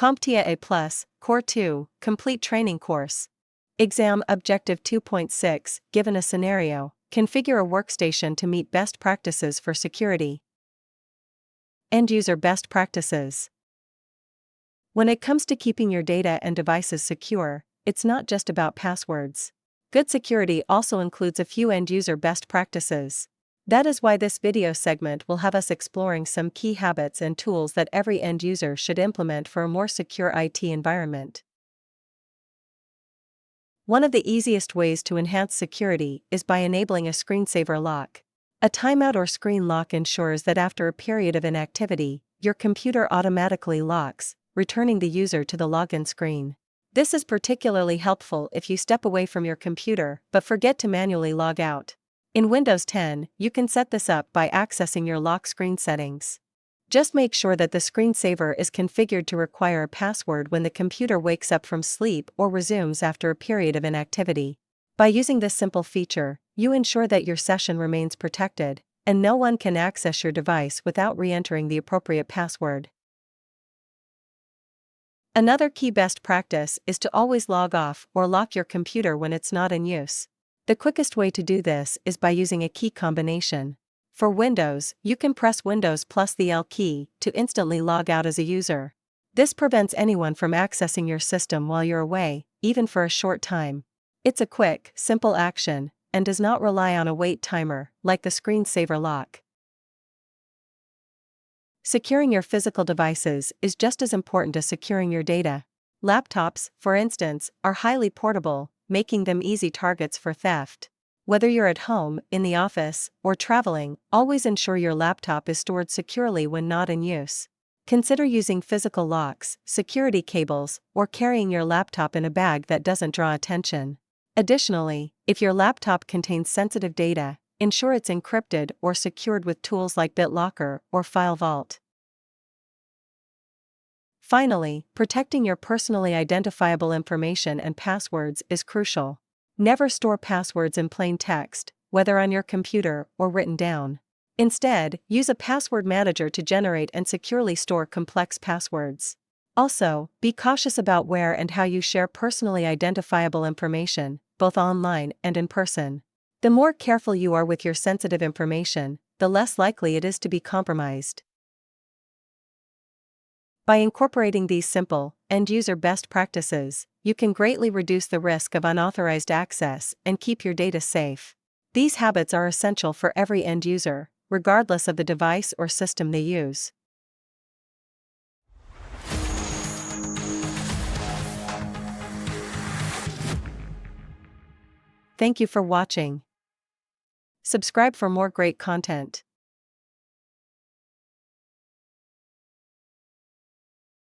CompTIA A Core 2 Complete Training Course. Exam Objective 2.6 Given a scenario, configure a workstation to meet best practices for security. End-user best practices. When it comes to keeping your data and devices secure, it's not just about passwords. Good security also includes a few end-user best practices. That is why this video segment will have us exploring some key habits and tools that every end user should implement for a more secure IT environment. One of the easiest ways to enhance security is by enabling a screensaver lock. A timeout or screen lock ensures that after a period of inactivity, your computer automatically locks, returning the user to the login screen. This is particularly helpful if you step away from your computer but forget to manually log out. In Windows 10, you can set this up by accessing your lock screen settings. Just make sure that the screensaver is configured to require a password when the computer wakes up from sleep or resumes after a period of inactivity. By using this simple feature, you ensure that your session remains protected, and no one can access your device without re-entering the appropriate password. Another key best practice is to always log off or lock your computer when it's not in use. The quickest way to do this is by using a key combination. For Windows, you can press Windows plus the L key to instantly log out as a user. This prevents anyone from accessing your system while you're away, even for a short time. It's a quick, simple action, and does not rely on a wait timer, like the screensaver lock. Securing your physical devices is just as important as securing your data. Laptops, for instance, are highly portable, making them easy targets for theft. Whether you're at home, in the office, or traveling, always ensure your laptop is stored securely when not in use. Consider using physical locks, security cables, or carrying your laptop in a bag that doesn't draw attention. Additionally, if your laptop contains sensitive data, ensure it's encrypted or secured with tools like BitLocker or FileVault. Finally, protecting your personally identifiable information and passwords is crucial. Never store passwords in plain text, whether on your computer or written down. Instead, use a password manager to generate and securely store complex passwords. Also, be cautious about where and how you share personally identifiable information, both online and in person. The more careful you are with your sensitive information, the less likely it is to be compromised. By incorporating these simple, end-user best practices, you can greatly reduce the risk of unauthorized access and keep your data safe. These habits are essential for every end user, regardless of the device or system they use. Thank you for watching. Subscribe for more great content.